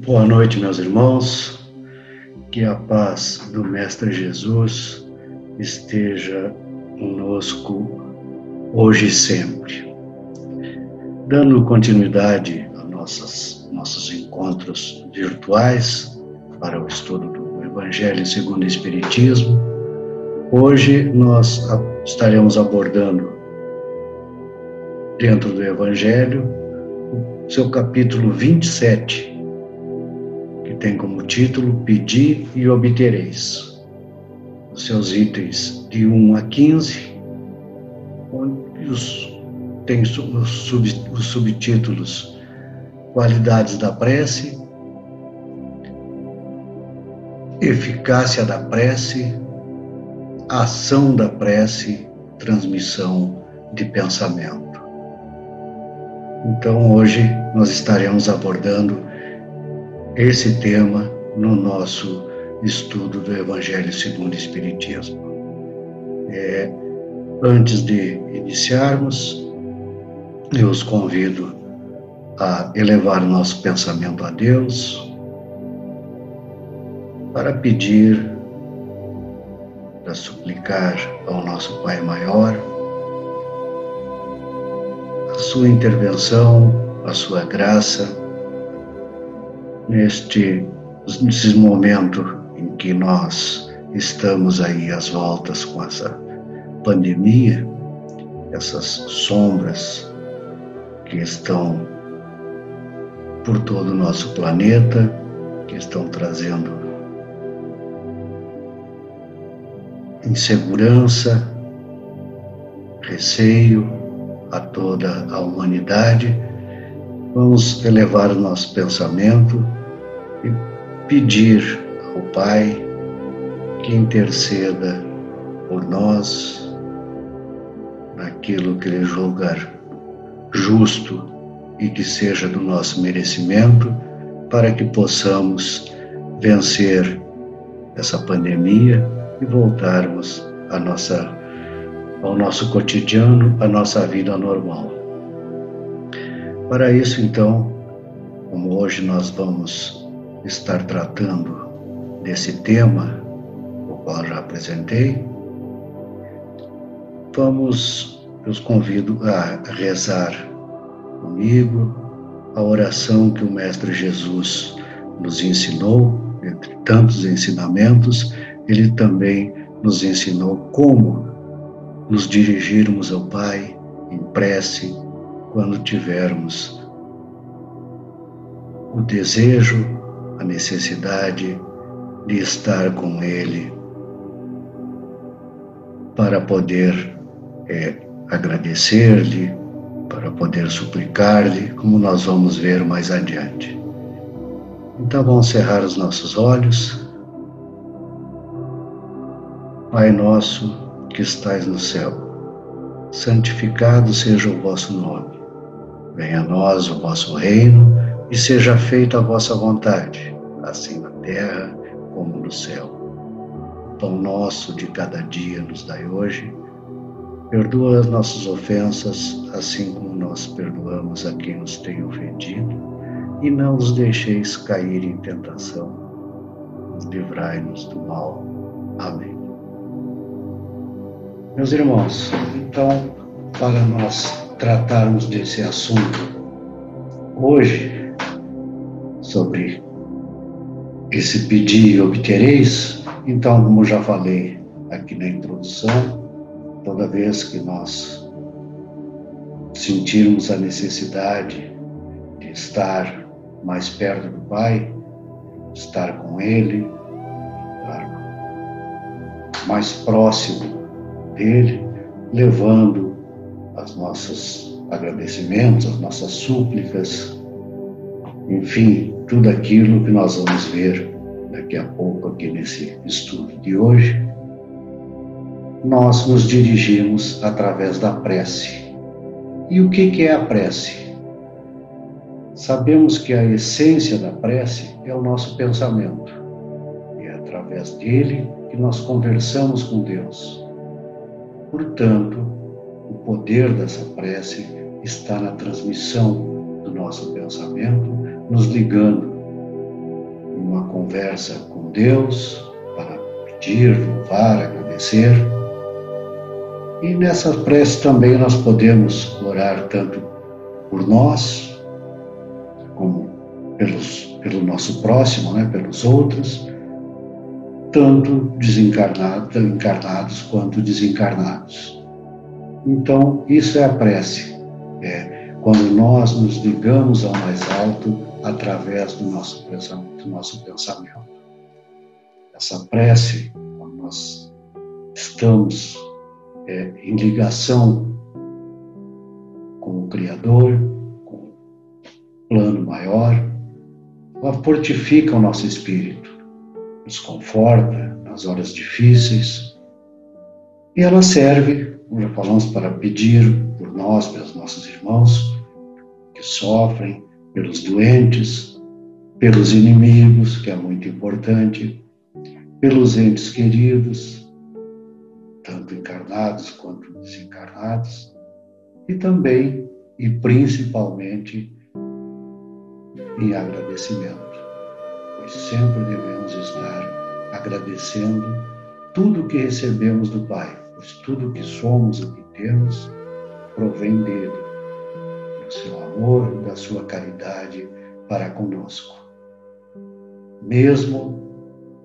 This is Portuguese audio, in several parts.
Boa noite, meus irmãos. Que a paz do Mestre Jesus esteja conosco hoje e sempre. Dando continuidade a nossos encontros virtuais para o estudo do Evangelho segundo o Espiritismo, hoje nós estaremos abordando, dentro do Evangelho, o seu capítulo 27, que tem como título Pedi e Obtereis. Os seus itens de 1 a 15, onde tem os subtítulos Qualidades da Prece, Eficácia da Prece, Ação da Prece, Transmissão de Pensamento. Então, hoje nós estaremos abordando esse tema no nosso estudo do Evangelho segundo o Espiritismo. Antes de iniciarmos, eu os convido a elevar o nosso pensamento a Deus para pedir, para suplicar ao nosso Pai Maior a sua intervenção, a sua graça, nesse momento em que nós estamos aí às voltas com essa pandemia, essas sombras que estão por todo o nosso planeta, que estão trazendo insegurança, receio a toda a humanidade. Vamos elevar o nosso pensamento e pedir ao Pai que interceda por nós naquilo que Ele julgar justo e que seja do nosso merecimento, para que possamos vencer essa pandemia e voltarmos ao nosso cotidiano, à nossa vida normal. Para isso, então, como hoje nós vamos estar tratando desse tema, o qual já apresentei, eu os convido a rezar comigo a oração que o Mestre Jesus nos ensinou. Entre tantos ensinamentos, ele também nos ensinou como nos dirigirmos ao Pai em prece quando tivermos o desejo, a necessidade de estar com Ele para poder agradecer-lhe, para poder suplicar-lhe, como nós vamos ver mais adiante. Então vamos cerrar os nossos olhos. Pai nosso que estais no céu, santificado seja o vosso nome. Venha a nós o vosso reino e seja feita a vossa vontade, assim na terra como no céu. O pão nosso de cada dia nos dai hoje. Perdoa as nossas ofensas, assim como nós perdoamos a quem nos tem ofendido. E não os deixeis cair em tentação. Livrai-nos do mal. Amém. Meus irmãos, então, para nós tratarmos desse assunto hoje, sobre esse pedir e obtereis, então, como já falei aqui na introdução, toda vez que nós sentirmos a necessidade de estar mais perto do Pai, estar com Ele, estar mais próximo dele, levando os nossos agradecimentos, as nossas súplicas, enfim, tudo aquilo que nós vamos ver daqui a pouco aqui nesse estudo de hoje, nós nos dirigimos através da prece. E o que é a prece? Sabemos que a essência da prece é o nosso pensamento. É através dele que nós conversamos com Deus. Portanto, o poder dessa prece está na transmissão do nosso pensamento, nos ligando em uma conversa com Deus para pedir, louvar, agradecer. E nessa prece também nós podemos orar tanto por nós, como pelo nosso próximo, pelos outros, tanto encarnados quanto desencarnados. Então, isso é a prece. Quando nós nos ligamos ao mais alto através do nosso pensamento. Essa prece, quando nós estamos em ligação com o Criador, com o plano maior, ela fortifica o nosso espírito, nos conforta nas horas difíceis, e ela serve, como já falamos, para pedir por nós, pelos nossos irmãos que sofrem, pelos doentes, pelos inimigos, que é muito importante, pelos entes queridos, tanto encarnados quanto desencarnados, e também e principalmente em agradecimento, pois sempre devemos estar agradecendo tudo que recebemos do Pai, pois tudo que somos e que temos provém dele, do seu amor, da sua caridade para conosco. Mesmo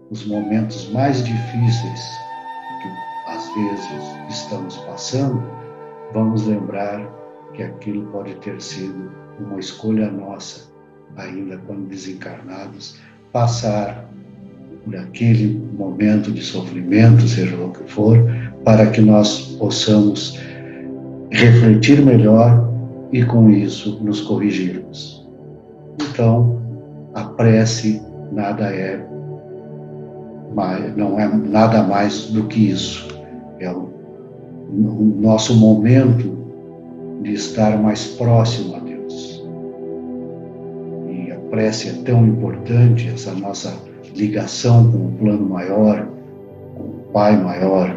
os momentos mais difíceis que às vezes estamos passando, vamos lembrar que aquilo pode ter sido uma escolha nossa, ainda quando desencarnados, passar por aquele momento de sofrimento, seja o que for, para que nós possamos refletir melhor e com isso nos corrigirmos. Então, a prece não é nada mais do que isso. É o nosso momento de estar mais próximo a Deus. E a prece é tão importante, essa nossa ligação com o plano maior, com o Pai maior,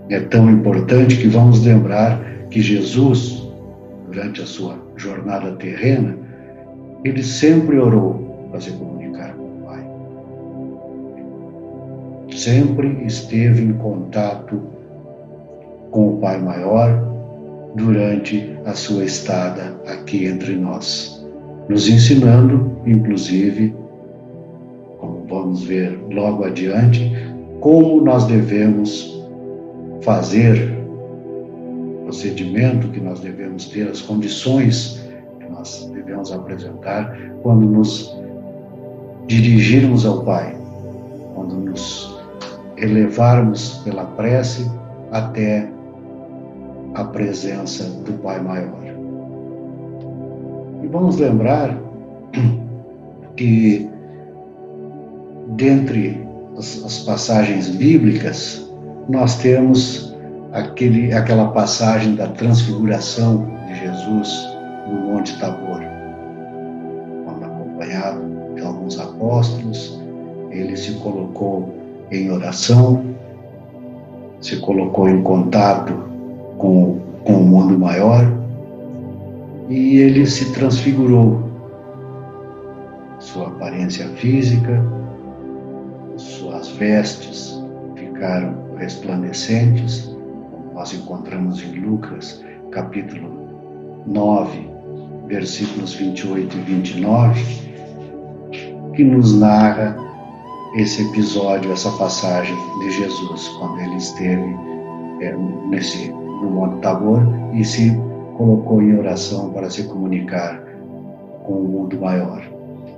é tão importante que vamos lembrar que Jesus, durante a sua jornada terrena, ele sempre orou para se comunicar com o Pai. Sempre esteve em contato com o Pai maior durante a sua estada aqui entre nós, nos ensinando, inclusive, como vamos ver logo adiante, como nós devemos fazer, o procedimento que nós devemos ter, as condições que nós devemos apresentar quando nos dirigirmos ao Pai, quando nos elevarmos pela prece até a presença do Pai Maior. E vamos lembrar que, dentre as passagens bíblicas, nós temos aquela passagem da transfiguração de Jesus no Monte Tabor, quando, acompanhado de alguns apóstolos, ele se colocou em oração, se colocou em contato com o mundo maior, e ele se transfigurou. Sua aparência física, suas vestes ficaram resplandecentes, como nós encontramos em Lucas, capítulo 9, versículos 28 e 29, que nos narra esse episódio, essa passagem de Jesus, quando ele esteve no Monte Tabor e se colocou em oração para se comunicar com o mundo maior.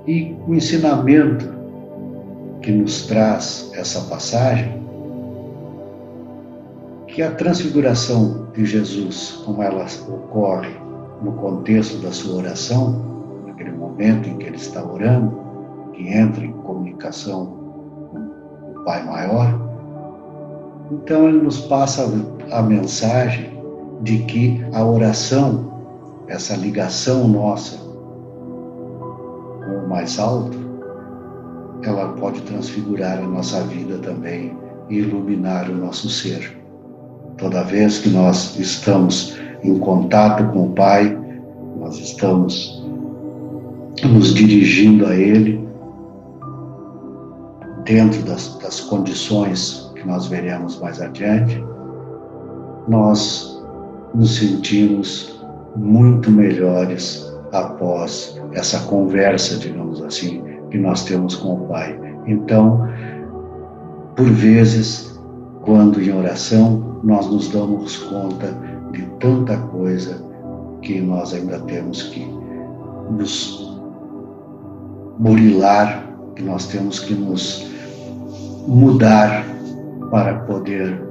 E o ensinamento que nos traz essa passagem, que a transfiguração de Jesus, como ela ocorre no contexto da sua oração, naquele momento em que ele está orando, que entra em comunicação com o Pai Maior, então ele nos passa a mensagem de que a oração, essa ligação nossa com o mais alto, ela pode transfigurar a nossa vida também e iluminar o nosso ser. Toda vez que nós estamos em contato com o Pai, nós estamos nos dirigindo a Ele, dentro das condições que nós veremos mais adiante, nós nos sentimos muito melhores após essa conversa, digamos assim, que nós temos com o Pai. Então, por vezes, quando em oração, nós nos damos conta de tanta coisa que nós ainda temos que nos burilar, que nós temos que nos mudar para poder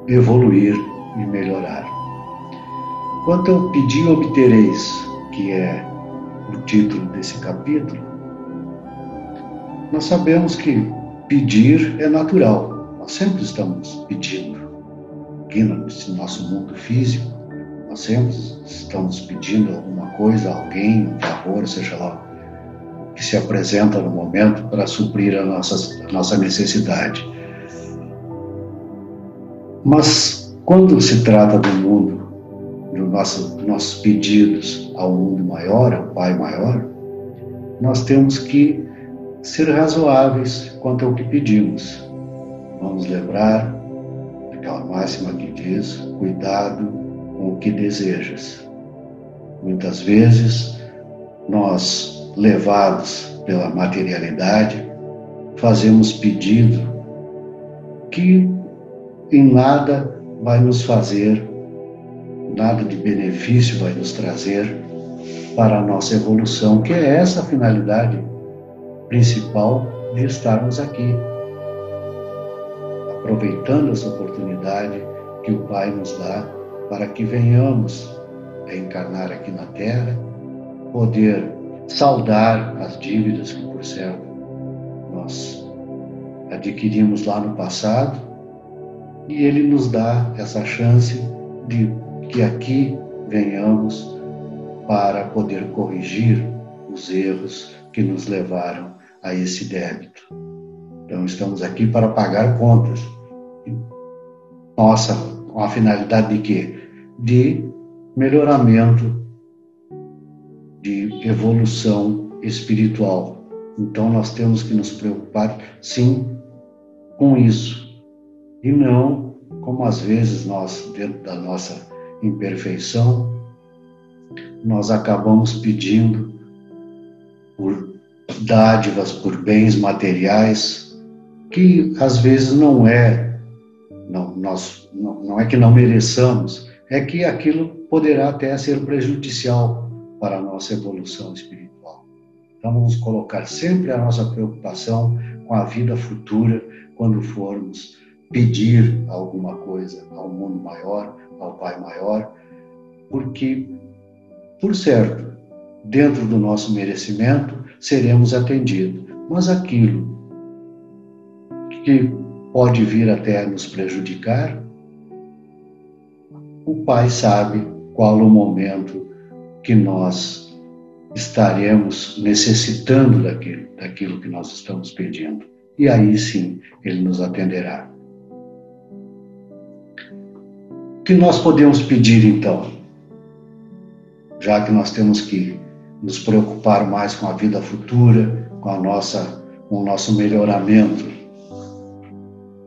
evoluir e melhorar. Quanto ao pedir, obtereis, que é o título desse capítulo, nós sabemos que pedir é natural. Nós sempre estamos pedindo. Aqui no nosso mundo físico, nós sempre estamos pedindo alguma coisa, alguém, um favor, seja lá, que se apresenta no momento para suprir a nossa necessidade. Mas quando se trata do mundo, dos nossos pedidos ao mundo maior, ao Pai maior, nós temos que ser razoáveis quanto ao que pedimos. Vamos lembrar aquela máxima que diz: cuidado com o que desejas. Muitas vezes, nós, levados pela materialidade, fazemos pedido que em nada vai nos fazer, nada de benefício vai nos trazer para a nossa evolução, que é essa a finalidade principal de estarmos aqui, aproveitando essa oportunidade que o Pai nos dá para que venhamos a encarnar aqui na Terra, poder saldar as dívidas que, por certo, nós adquirimos lá no passado, e Ele nos dá essa chance de que aqui venhamos para poder corrigir os erros que nos levaram a esse débito. Então, estamos aqui para pagar contas. Nossa, com a finalidade de quê? De melhoramento, de evolução espiritual. Então, nós temos que nos preocupar, sim, com isso. E não, como às vezes nós, dentro da nossa imperfeição, nós acabamos pedindo por dádivas, por bens materiais, que às vezes não é que não mereçamos, é que aquilo poderá até ser prejudicial para a nossa evolução espiritual. Então vamos colocar sempre a nossa preocupação com a vida futura, quando formos pedir alguma coisa ao mundo maior, ao Pai maior, porque, por certo, dentro do nosso merecimento, seremos atendidos. Mas aquilo que pode vir até nos prejudicar, o Pai sabe qual o momento que nós estaremos necessitando daquilo que nós estamos pedindo. E aí sim, Ele nos atenderá. O que nós podemos pedir então? Já que nós temos que nos preocupar mais com a vida futura, com o nosso melhoramento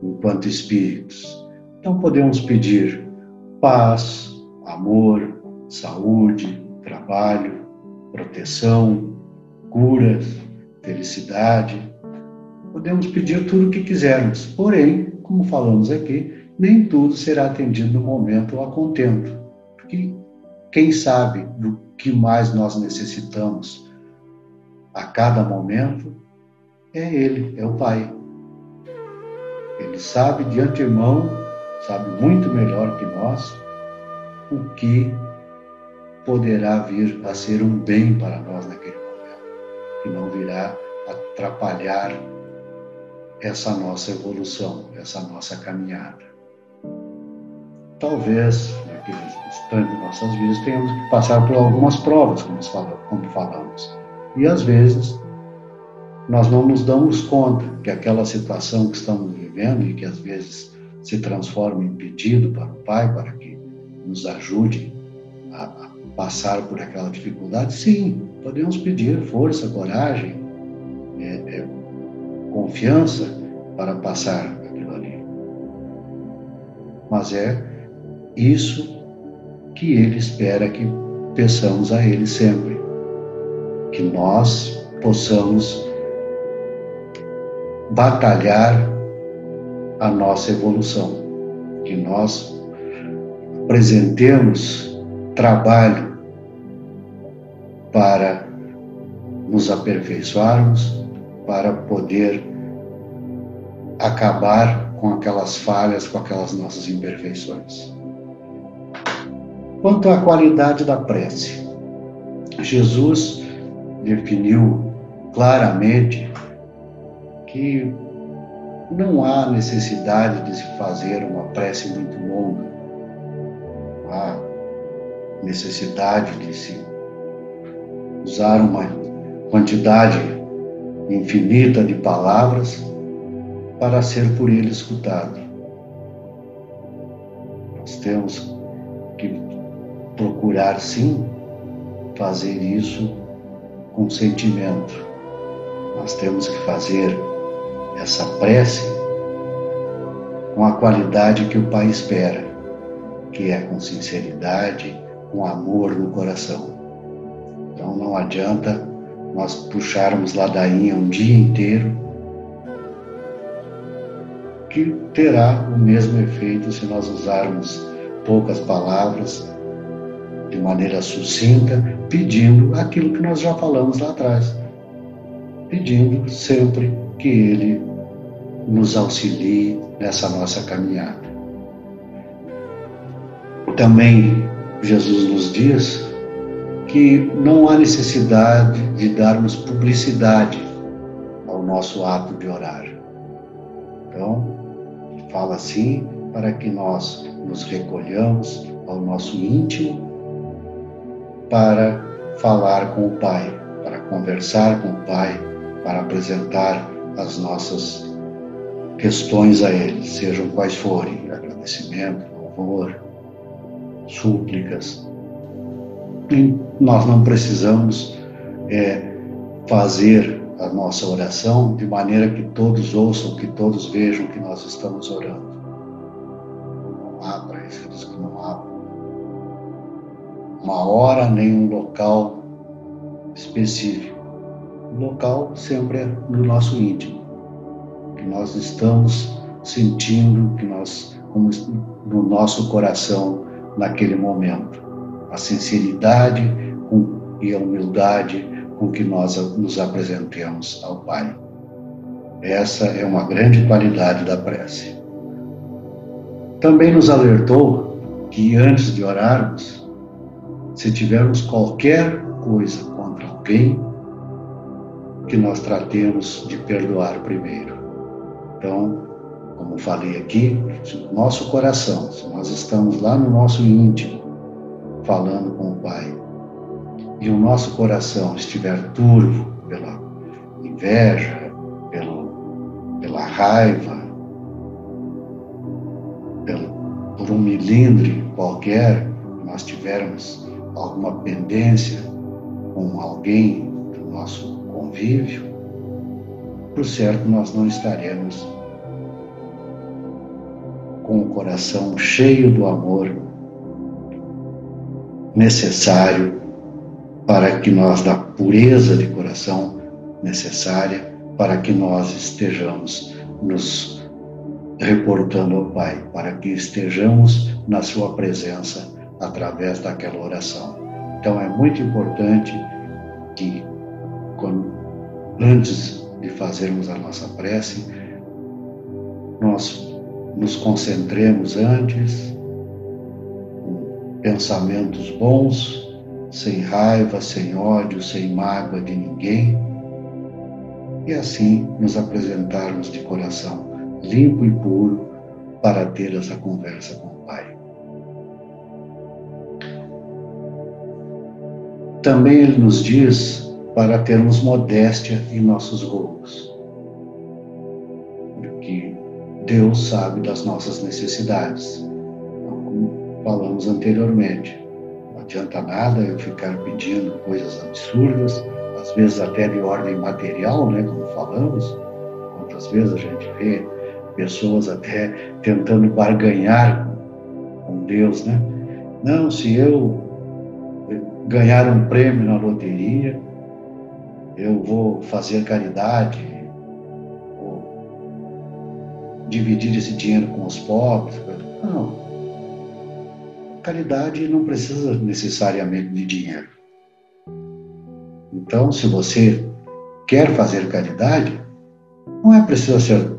enquanto espíritos. Então podemos pedir paz, amor, saúde, trabalho, proteção, curas, felicidade. Podemos pedir tudo o que quisermos, porém, como falamos aqui, nem tudo será atendido no momento ou a contento, porque quem sabe do que mais nós necessitamos a cada momento é Ele, é o Pai. Ele sabe de antemão, sabe muito melhor que nós, o que poderá vir a ser um bem para nós naquele momento, que não virá atrapalhar essa nossa evolução, essa nossa caminhada. Talvez, naquele instante de nossas vidas, tenhamos que passar por algumas provas, como falamos. E às vezes, nós não nos damos conta que aquela situação que estamos vivendo e que às vezes se transforma em pedido para o Pai, para que nos ajude a passar por aquela dificuldade, sim, podemos pedir força, coragem, confiança para passar aquilo ali. Mas é isso que Ele espera que peçamos a Ele sempre, que nós possamos batalhar a nossa evolução, que nós apresentemos trabalho para nos aperfeiçoarmos, para poder acabar com aquelas falhas, com aquelas nossas imperfeições. Quanto à qualidade da prece, Jesus definiu claramente que não há necessidade de se fazer uma prece muito longa, não há necessidade de se usar uma quantidade infinita de palavras para ser por Ele escutado. Nós temos que procurar, sim, fazer isso com sentimento. Nós temos que fazer essa prece com a qualidade que o Pai espera, que é com sinceridade, com amor no coração. Então não adianta nós puxarmos ladainha um dia inteiro, que terá o mesmo efeito se nós usarmos poucas palavras, de maneira sucinta, pedindo aquilo que nós já falamos lá atrás, pedindo sempre que Ele nos auxilie nessa nossa caminhada. Também Jesus nos diz que não há necessidade de darmos publicidade ao nosso ato de orar. Então, fala assim para que nós nos recolhamos ao nosso íntimo para falar com o Pai, para conversar com o Pai, para apresentar as nossas questões a Ele, sejam quais forem, agradecimento, louvor, súplicas. E nós não precisamos fazer a nossa oração de maneira que todos ouçam, que todos vejam que nós estamos orando. Não há, para isso diz que não há uma hora nem um local específico. O local sempre é no nosso íntimo, que nós estamos sentindo, que nós, como no nosso coração naquele momento. A sinceridade e a humildade com que nós nos apresentemos ao Pai. Essa é uma grande qualidade da prece. Também nos alertou que antes de orarmos, se tivermos qualquer coisa contra alguém, que nós tratemos de perdoar primeiro. Então, como falei aqui, se o nosso coração, se nós estamos lá no nosso íntimo, falando com o Pai, e o nosso coração estiver turvo pela inveja, pela raiva, por um milindre qualquer, nós tivermos alguma pendência com alguém do nosso convívio, por certo nós não estaremos com o coração cheio do amor necessário para que nós, da pureza de coração necessária, para que nós estejamos nos reportando ao Pai, para que estejamos na sua presença através daquela oração. Então é muito importante que, antes de fazermos a nossa prece, nós nos concentremos antes, com pensamentos bons, sem raiva, sem ódio, sem mágoa de ninguém, e assim nos apresentarmos de coração limpo e puro para ter essa conversa com o Pai. Também Ele nos diz para termos modéstia em nossos rolos, porque Deus sabe das nossas necessidades, como falamos anteriormente. adianta nada eu ficar pedindo coisas absurdas, às vezes até de ordem material, né, como falamos. Quantas vezes a gente vê pessoas até tentando barganhar com Deus, né? Não, se eu ganhar um prêmio na loteria, eu vou fazer caridade, vou dividir esse dinheiro com os pobres. Não. Caridade não precisa necessariamente de dinheiro. Então, se você quer fazer caridade, não é preciso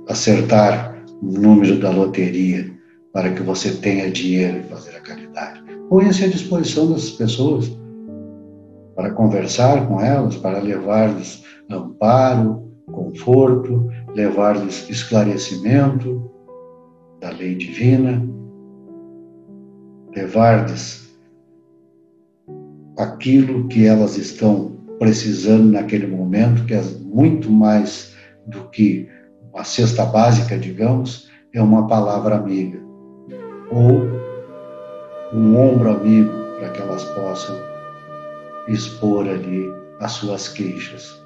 acertar o número da loteria para que você tenha dinheiro para fazer a caridade. Põe-se à disposição dessas pessoas para conversar com elas, para levar-lhes amparo, conforto, levar-lhes esclarecimento da lei divina, levar-lhes aquilo que elas estão precisando naquele momento, que é muito mais do que uma cesta básica, digamos, é uma palavra amiga, ou um ombro amigo, para que elas possam expor ali as suas queixas,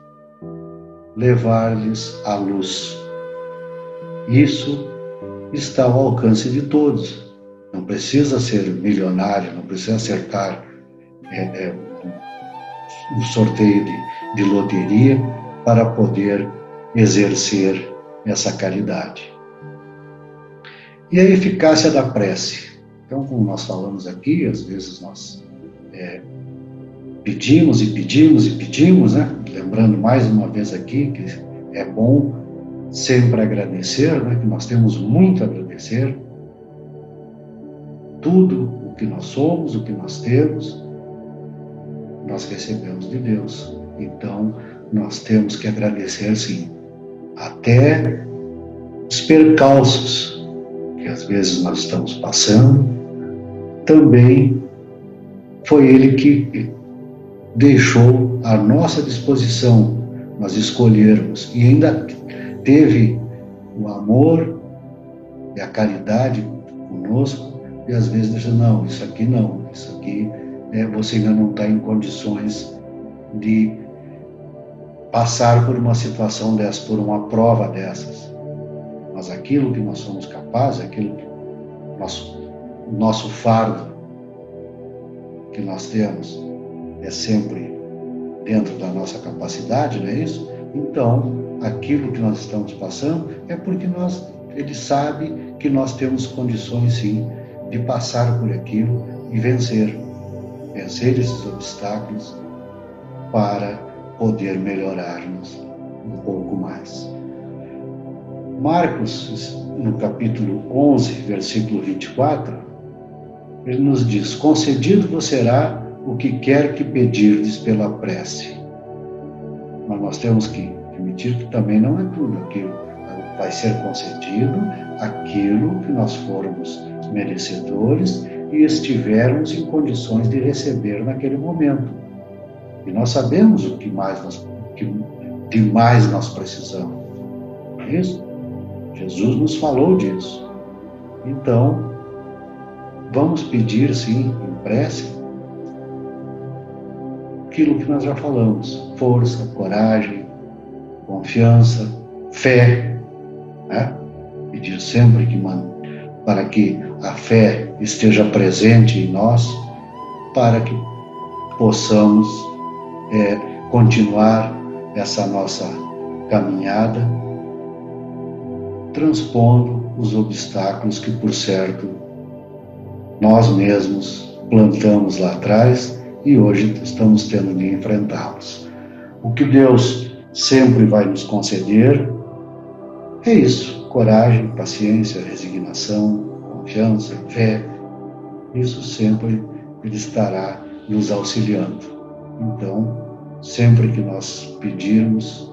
levar-lhes a luz. Isso está ao alcance de todos. Não precisa ser milionário, não precisa acertar um sorteio de loteria para poder exercer essa caridade. E a eficácia da prece. Então, como nós falamos aqui, às vezes nós pedimos e pedimos e pedimos, né? Lembrando mais uma vez aqui que é bom sempre agradecer, né? Que nós temos muito a agradecer. Tudo o que nós somos, o que nós temos, nós recebemos de Deus. Então, nós temos que agradecer, sim. Até os percalços que às vezes nós estamos passando, também foi Ele que deixou à nossa disposição nós escolhermos, e ainda teve o amor e a caridade conosco, e às vezes diz, não, isso aqui você ainda não está em condições de passar por uma situação dessa, por uma prova dessas. Mas aquilo que nós somos capazes, aquilo que nosso fardo que nós temos é sempre dentro da nossa capacidade, não é isso? Então, aquilo que nós estamos passando é porque Ele sabe que nós temos condições, sim, de passar por aquilo e vencer esses obstáculos para poder melhorar-nos um pouco mais. Marcos, no capítulo 11, versículo 24, ele nos diz: concedido vos será o que quer que pedirdes pela prece. Mas nós temos que admitir que também não é tudo aquilo. Vai ser concedido aquilo que nós formos merecedores e estivermos em condições de receber naquele momento. E nós sabemos o que mais nós precisamos. Não é isso? Jesus nos falou disso. Então, vamos pedir, sim, em prece, aquilo que nós já falamos: força, coragem, confiança, fé, né? Pedir sempre para que a fé esteja presente em nós, para que possamos continuar essa nossa caminhada, transpondo os obstáculos que, por certo, nós mesmos plantamos lá atrás e hoje estamos tendo de enfrentá-los. O que Deus sempre vai nos conceder é isso: coragem, paciência, resignação, confiança, fé. Isso sempre Ele estará nos auxiliando. Então, sempre que nós pedirmos,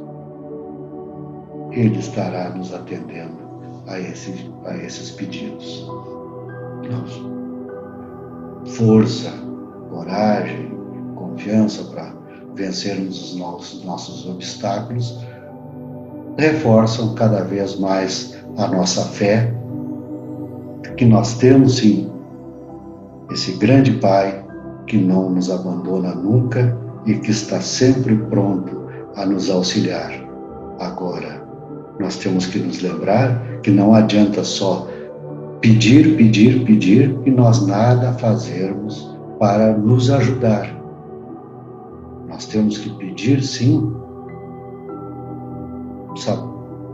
Ele estará nos atendendo a esses pedidos. Força, coragem, confiança para vencermos os nossos obstáculos reforçam cada vez mais a nossa fé, que nós temos, sim, esse grande Pai que não nos abandona nunca e que está sempre pronto a nos auxiliar. Agora, nós temos que nos lembrar que não adianta só pedir, pedir, pedir e nós nada fazermos para nos ajudar. Nós temos que pedir, sim,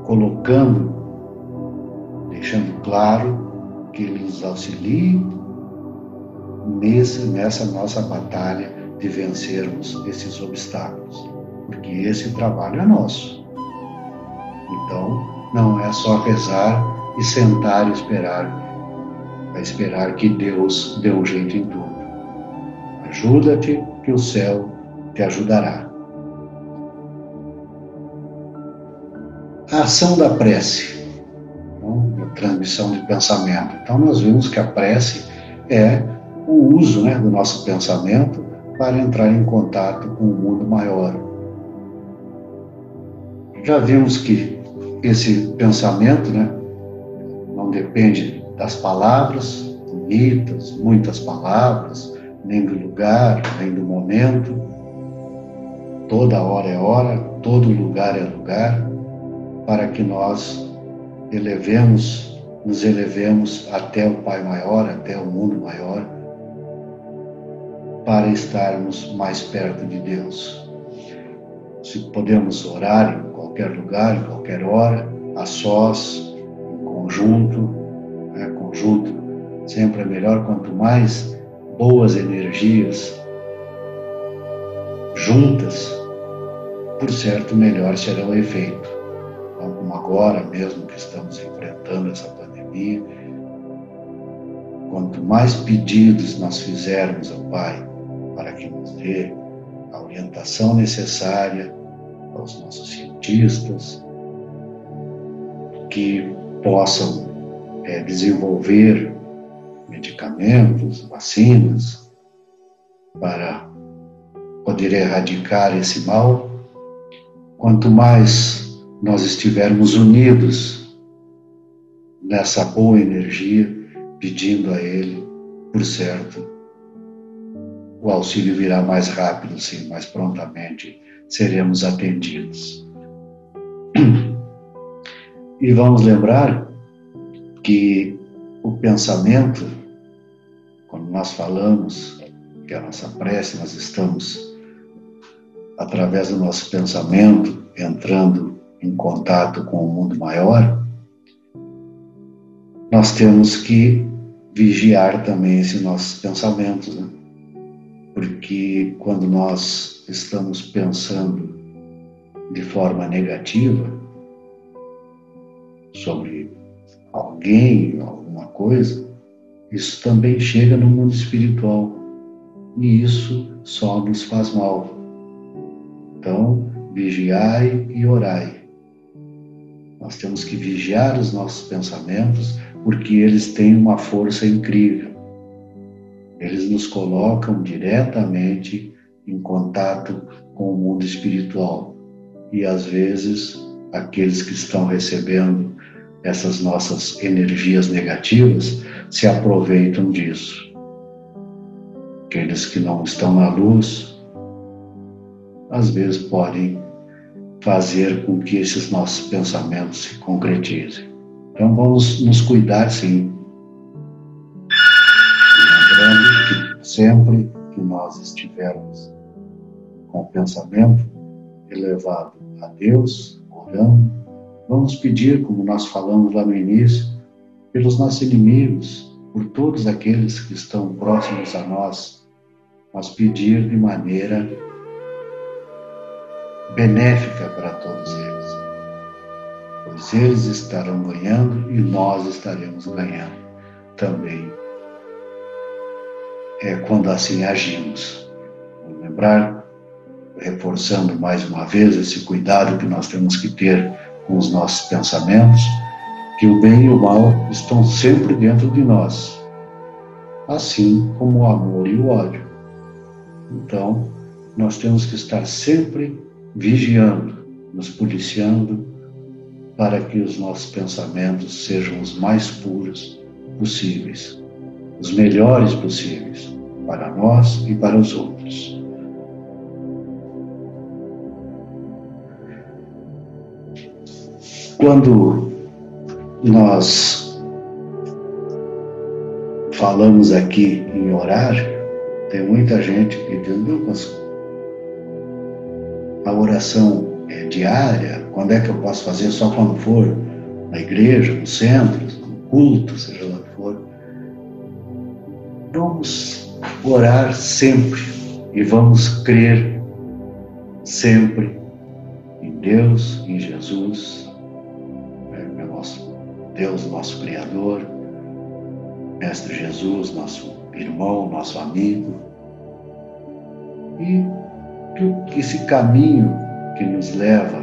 colocando, deixando claro que Ele nos auxilie nessa nossa batalha de vencermos esses obstáculos, porque esse trabalho é nosso. Então, não é só rezar e sentar e esperar que Deus dê um jeito em tudo. Ajuda-te, que o céu te ajudará. A ação da prece, a transmissão de pensamento. Então, nós vimos que a prece é o uso, do nosso pensamento para entrar em contato com o mundo maior. Já vimos que esse pensamento, não depende das palavras bonitas, muitas palavras, nem do lugar, nem do momento. Toda hora é hora, todo lugar é lugar, para que nós nos elevemos até o Pai Maior, até o mundo maior, para estarmos mais perto de Deus. Se podemos orar em qualquer lugar, em qualquer hora, a sós, em conjunto, conjunto sempre é melhor, quanto mais boas energias juntas, por certo, melhor será o efeito. Então, como agora mesmo que estamos enfrentando essa pandemia, quanto mais pedidos nós fizermos ao Pai para que nos dê a orientação necessária aos nossos cientistas, que possam desenvolver medicamentos, vacinas, para poder erradicar esse mal, quanto mais nós estivermos unidos nessa boa energia, pedindo a Ele, por certo, o auxílio virá mais rápido, sim, mais prontamente seremos atendidos. E vamos lembrar que o pensamento, quando nós falamos que a nossa prece, nós estamos, através do nosso pensamento, entrando em contato com o mundo maior, nós temos que vigiar também esses nossos pensamentos, Porque quando nós estamos pensando de forma negativa sobre alguém, alguma coisa, isso também chega no mundo espiritual e isso só nos faz mal. Então, vigiai e orai. Nós temos que vigiar os nossos pensamentos porque eles têm uma força incrível. Eles nos colocam diretamente em contato com o mundo espiritual. E às vezes, aqueles que estão recebendo essas nossas energias negativas se aproveitam disso. Aqueles que não estão na luz, às vezes podem fazer com que esses nossos pensamentos se concretizem. Então vamos nos cuidar, sim. Lembrando que sempre que nós estivermos com o pensamento elevado a Deus, orando, vamos pedir, como nós falamos lá no início, pelos nossos inimigos, por todos aqueles que estão próximos a nós, mas pedir de maneira benéfica para todos eles, pois eles estarão ganhando e nós estaremos ganhando também. Quando assim agimos. Vamos lembrar, reforçando mais uma vez esse cuidado que nós temos que ter com os nossos pensamentos, que o bem e o mal estão sempre dentro de nós, assim como o amor e o ódio. Então, nós temos que estar sempre vigiando, nos policiando, para que os nossos pensamentos sejam os mais puros possíveis, os melhores possíveis, para nós e para os outros. Quando nós falamos aqui em orar, tem muita gente que diz, não, mas a oração é diária, quando é que eu posso fazer? Só quando for na igreja, no centro, no culto, seja lá o que for. Vamos orar sempre e vamos crer sempre em Deus, em Jesus, Deus, nosso Criador, Mestre Jesus, nosso irmão, nosso amigo. E que esse caminho que nos leva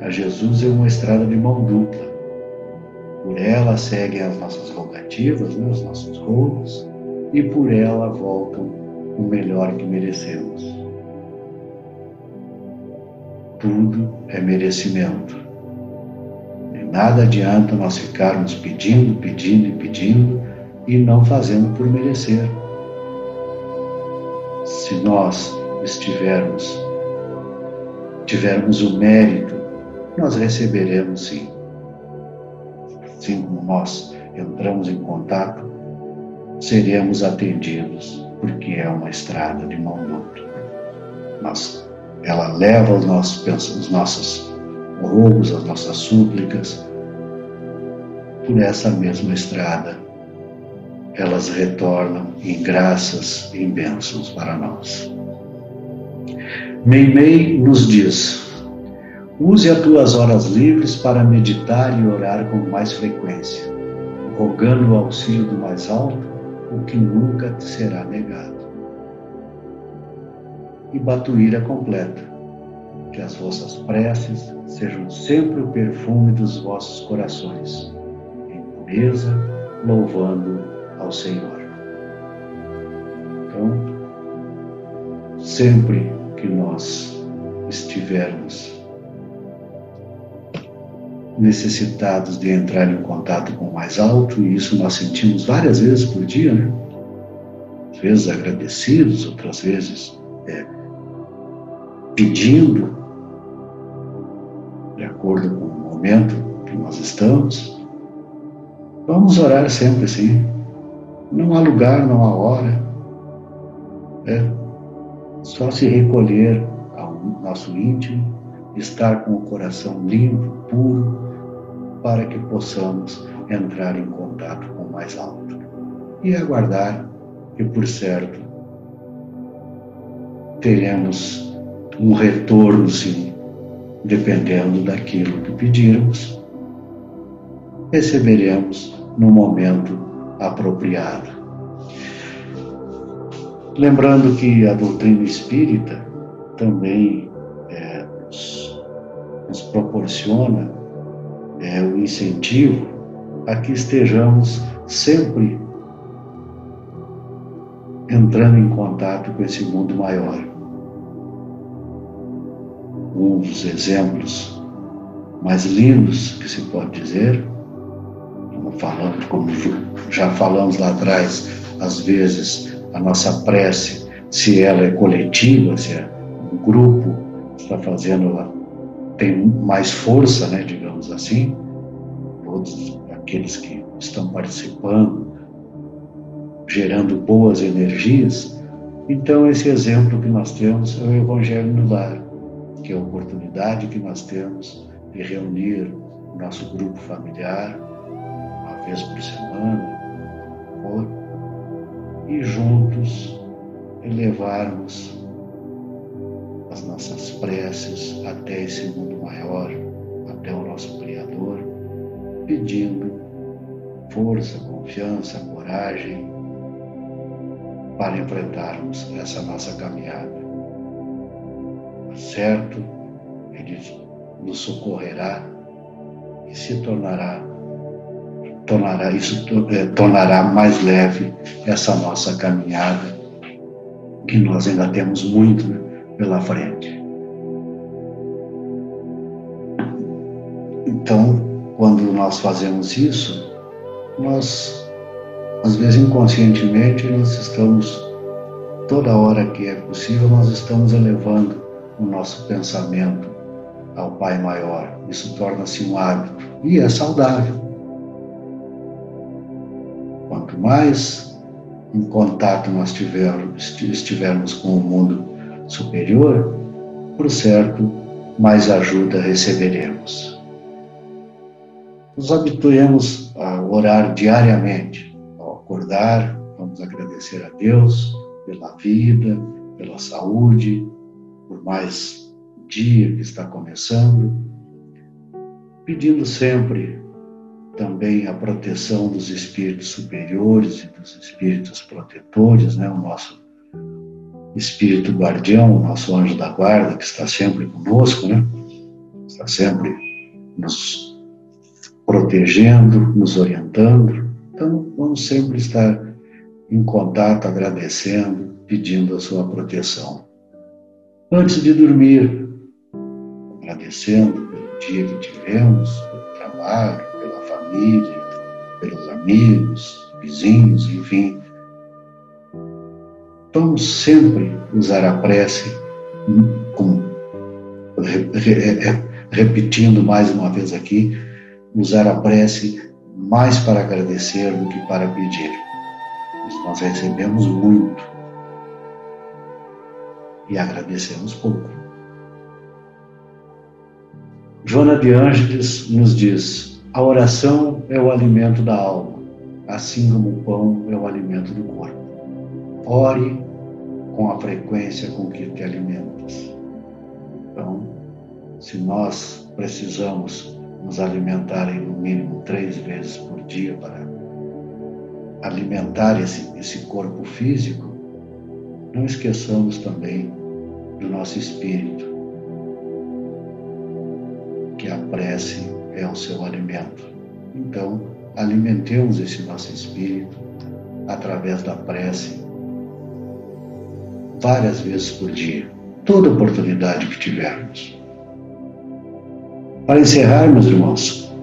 a Jesus é uma estrada de mão dupla. Por ela seguem as nossas rogativas, né, os nossos rogos, e por ela voltam o melhor que merecemos. Tudo é merecimento. Nada adianta nós ficarmos pedindo, pedindo e pedindo e não fazendo por merecer. Se nós tivermos o mérito, nós receberemos sim. Assim como nós entramos em contato, seremos atendidos, porque é uma estrada de mão dupla. Ela leva os nossos rogos, as nossas súplicas, por essa mesma estrada, elas retornam em graças e em bênçãos para nós. Meimei nos diz: use as tuas horas livres para meditar e orar com mais frequência, rogando o auxílio do mais alto, o que nunca te será negado. E Batuíra completa: que as vossas preces sejam sempre o perfume dos vossos corações, em pureza, louvando ao Senhor. Então, sempre que nós estivermos necessitados de entrar em contato com o mais alto, e isso nós sentimos várias vezes por dia, né? Às vezes agradecidos, outras vezes pedindo, de acordo com o momento que nós estamos. Vamos orar sempre assim. Não há lugar, não há hora. Só se recolher ao nosso íntimo, estar com o coração limpo, puro, para que possamos entrar em contato com o mais alto. E aguardar que, por certo, teremos um retorno, sim, dependendo daquilo que pedirmos, receberemos no momento apropriado. Lembrando que a doutrina espírita também nos proporciona o incentivo a que estejamos sempre entrando em contato com esse mundo maior. Um dos exemplos mais lindos que se pode dizer, como já falamos lá atrás, às vezes a nossa prece, se ela é coletiva, se é um grupo está fazendo, ela tem mais força, né, digamos assim, todos aqueles que estão participando, gerando boas energias. Então esse exemplo que nós temos é o Evangelho no Lar, que é a oportunidade que nós temos de reunir o nosso grupo familiar uma vez por semana, e juntos elevarmos as nossas preces até esse mundo maior, até o nosso Criador, pedindo força, confiança, coragem para enfrentarmos essa nossa caminhada. Certo, Ele nos socorrerá e tornará mais leve essa nossa caminhada, que nós ainda temos muito pela frente. Então, quando nós fazemos isso, nós, às vezes inconscientemente, nós estamos toda hora que é possível, nós estamos elevando o nosso pensamento ao Pai Maior. Isso torna-se um hábito e é saudável. Quanto mais em contato nós estivermos com o mundo superior, por certo, mais ajuda receberemos. Nos habituemos a orar diariamente. Ao acordar, vamos agradecer a Deus pela vida, pela saúde, por mais um dia que está começando, pedindo sempre também a proteção dos espíritos superiores e dos espíritos protetores, né? O nosso espírito guardião, o nosso anjo da guarda, que está sempre conosco, né? Está sempre nos protegendo, nos orientando. Então, vamos sempre estar em contato, agradecendo, pedindo a sua proteção. Antes de dormir, agradecendo pelo dia que tivemos, pelo trabalho, pela família, pelos amigos, vizinhos, enfim. Vamos sempre usar a prece, repetindo mais uma vez aqui, usar a prece mais para agradecer do que para pedir. Nós recebemos muito e agradecemos pouco. Joana de Ângeles nos diz: a oração é o alimento da alma, assim como o pão é o alimento do corpo. Ore com a frequência com que te alimentas. Então, se nós precisamos nos alimentar em no mínimo 3 vezes por dia para alimentar esse corpo físico, não esqueçamos também do nosso espírito, que a prece é o seu alimento. Então, alimentemos esse nosso espírito através da prece várias vezes por dia, toda oportunidade que tivermos. Para encerrar, meus irmãos,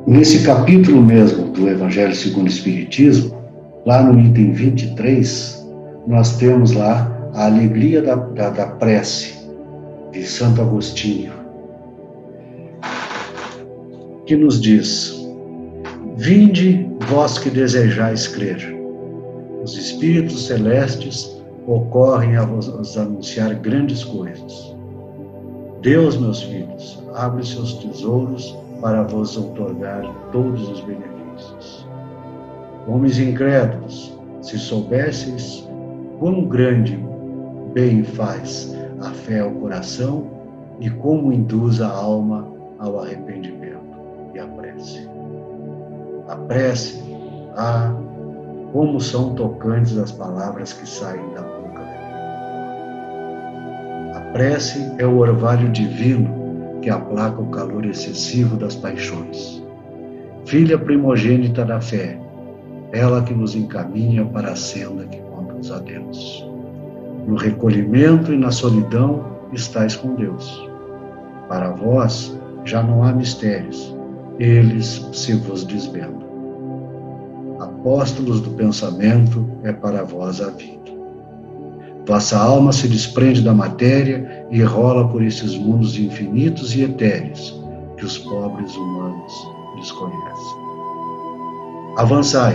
nesse capítulo mesmo do Evangelho segundo o Espiritismo, lá no item 23, nós temos lá a alegria da prece de Santo Agostinho, que nos diz: vinde vós que desejais crer, os espíritos celestes ocorrem a vos anunciar grandes coisas. Deus, meus filhos, abre seus tesouros para vos outorgar todos os benefícios. Homens incrédulos, se soubesseis quão grande bem faz a fé ao coração e como induz a alma ao arrependimento e à prece. A prece, como são tocantes as palavras que saem da boca de Deus. A prece é o orvalho divino que aplaca o calor excessivo das paixões. Filha primogênita da fé, ela que nos encaminha para a senda que conduz a Deus. No recolhimento e na solidão estais com Deus. Para vós já não há mistérios, eles se vos desvendam. Apóstolos do pensamento é para vós a vida. Vossa alma se desprende da matéria e rola por esses mundos infinitos e etéreos que os pobres humanos desconhecem. Avançai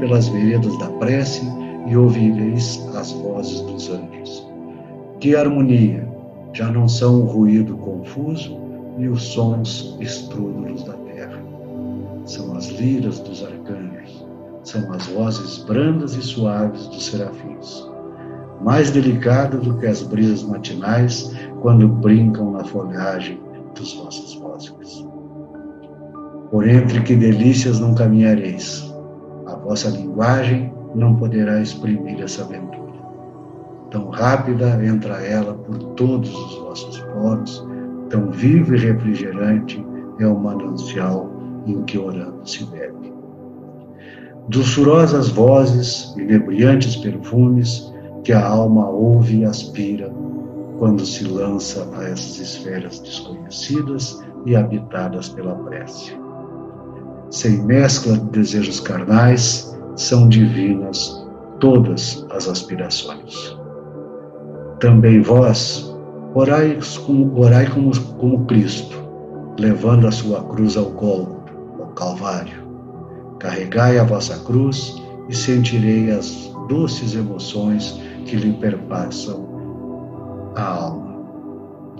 pelas veredas da prece e ouvireis as vozes dos anjos. Que harmonia! Já não são o ruído confuso e os sons estrúdulos da terra. São as liras dos arcanjos, são as vozes brandas e suaves dos serafins, mais delicadas do que as brisas matinais quando brincam na folhagem dos vossos bosques. Por entre que delícias não caminhareis, a vossa linguagem não poderá exprimir essa aventura. Tão rápida entra ela por todos os vossos poros, tão vivo e refrigerante é o manancial em que orando se bebe. Doçurosas vozes, inebriantes perfumes, que a alma ouve e aspira quando se lança a essas esferas desconhecidas e habitadas pela prece. Sem mescla de desejos carnais, são divinas todas as aspirações. Também vós, orai como Cristo, levando a sua cruz ao Gólgota, ao Calvário. Carregai a vossa cruz e sentirei as doces emoções que lhe perpassam a alma,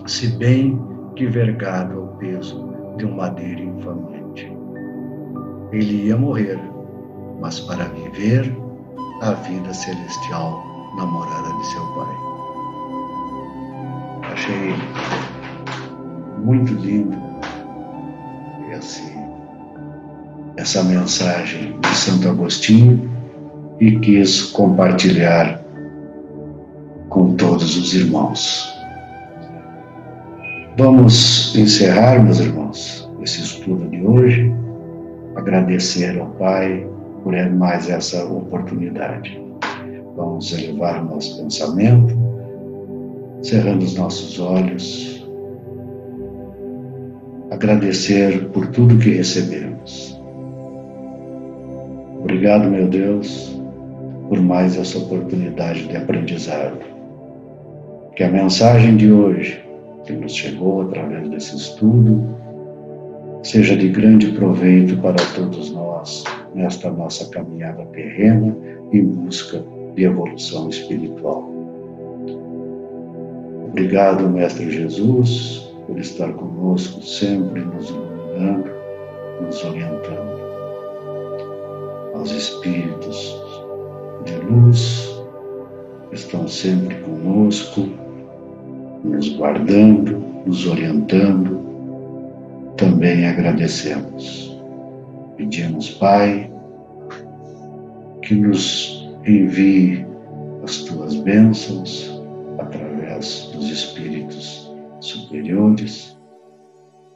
se bem que vergado ao peso de um madeiro infamante. Ele ia morrer, mas para viver a vida celestial na morada de seu Pai. Achei muito lindo essa mensagem de Santo Agostinho e quis compartilhar com todos os irmãos. Vamos encerrar, meus irmãos, esse estudo de hoje, agradecer ao Pai por mais essa oportunidade. Vamos elevar o nosso pensamento, cerrando os nossos olhos, agradecer por tudo que recebemos. Obrigado, meu Deus, por mais essa oportunidade de aprendizado. Que a mensagem de hoje, que nos chegou através desse estudo, seja de grande proveito para todos nós, nesta nossa caminhada terrena em busca de evolução espiritual. Obrigado, Mestre Jesus, por estar conosco, sempre nos iluminando, nos orientando. Aos espíritos de luz que estão sempre conosco, nos guardando, nos orientando, também agradecemos. Pedimos, Pai, que nos envie as tuas bênçãos através dos espíritos superiores,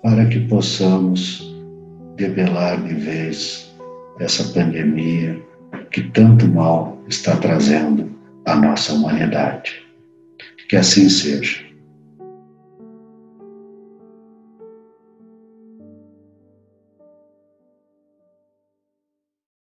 para que possamos debelar de vez essa pandemia que tanto mal está trazendo à nossa humanidade. Que assim seja.